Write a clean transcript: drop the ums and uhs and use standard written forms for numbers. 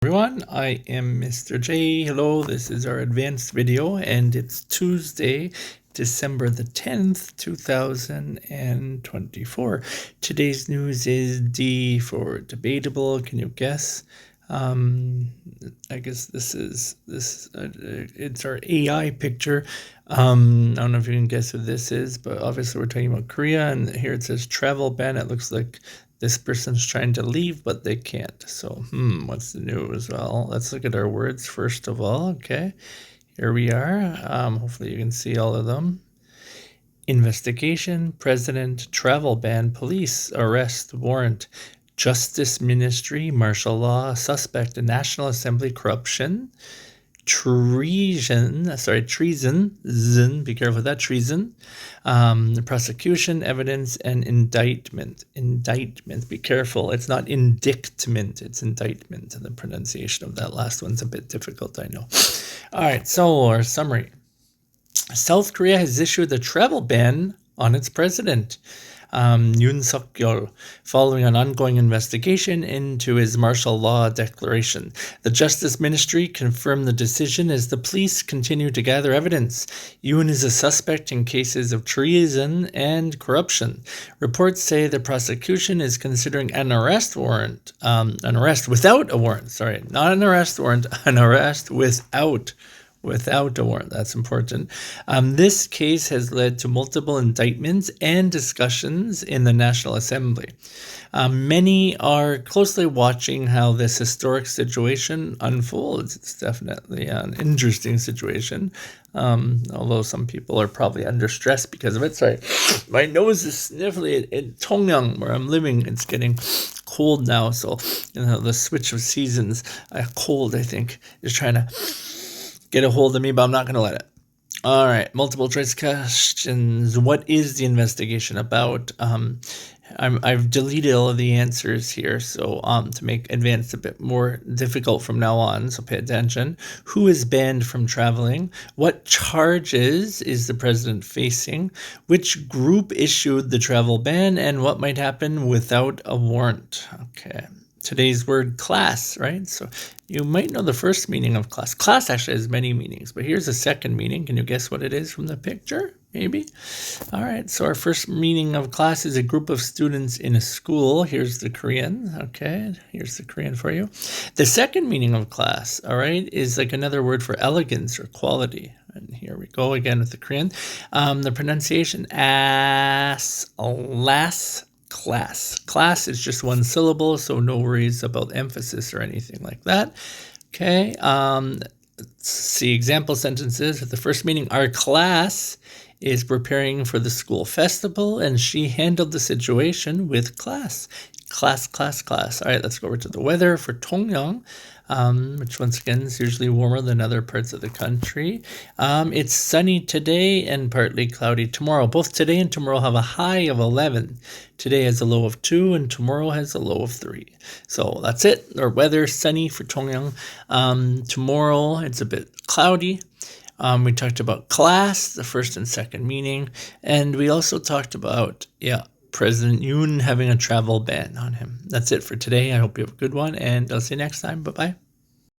everyone, I am Mr. J. Hello, this is our advanced video and it's Tuesday, December the 10th, 2024. Today's news is D for debatable. Can you guess? I guess it's our AI picture. I don't know if you can guess who this is, but obviously we're talking about Korea, and here it says travel ban. It looks like this person's trying to leave, but they can't. So, what's the news? Well, let's look at our words first of all. Okay, here we are. Hopefully you can see all of them. Investigation, president, travel ban, police, arrest, warrant, justice ministry, martial law, suspect, National Assembly, corruption, treason, be careful with that, treason, prosecution, evidence, and indictment. Be careful, it's not indictment, it's indictment. The pronunciation of that last one's a bit difficult, I know. All right, so our summary. South Korea has issued a travel ban on its president, Yoon Suk Yeol, following an ongoing investigation into his martial law declaration. The Justice Ministry confirmed the decision as the police continue to gather evidence. Yoon is a suspect in cases of treason and corruption. Reports say the prosecution is considering an arrest without a warrant. Not an arrest warrant, an arrest without a warrant. That's important. This case has led to multiple indictments and discussions in the National Assembly. Many are closely watching how this historic situation unfolds. It's definitely an interesting situation, although some people are probably under stress because of it. Sorry, my nose is sniffly. In Tongyang, where I'm living, it's getting cold now, so the switch of seasons, cold, I think, is trying to get a hold of me, but I'm not going to let it. All right, multiple choice questions. What is the investigation about? I've deleted all of the answers here, so to make advanced a bit more difficult from now on, so pay attention. Who is banned from traveling? What charges is the president facing? Which group issued the travel ban? And what might happen without a warrant? Okay. Today's word, class, right? So you might know the first meaning of class. Class actually has many meanings, but here's a second meaning. Can you guess what it is from the picture? Maybe? All right, so our first meaning of class is a group of students in a school. Here's the Korean, okay? Here's the Korean for you. The second meaning of class, all right, is like another word for elegance or quality. And here we go again with the Korean. The pronunciation, class. Class is just one syllable, so no worries about emphasis or anything like that. Okay, let's see example sentences. With the first meaning, our class is preparing for the school festival and she handled the situation with class. Class. All right, let's go over to the weather for Tongyang, which once again is usually warmer than other parts of the country. It's sunny today and partly cloudy tomorrow. Both today and tomorrow have a high of 11. Today has a low of 2 and tomorrow has a low of 3. So that's it. Our weather, sunny for Tongyang. Tomorrow it's a bit cloudy. We talked about class, the first and second meaning, and we also talked about, President Yoon having a travel ban on him. That's it for today. I hope you have a good one, and I'll see you next time. Bye-bye.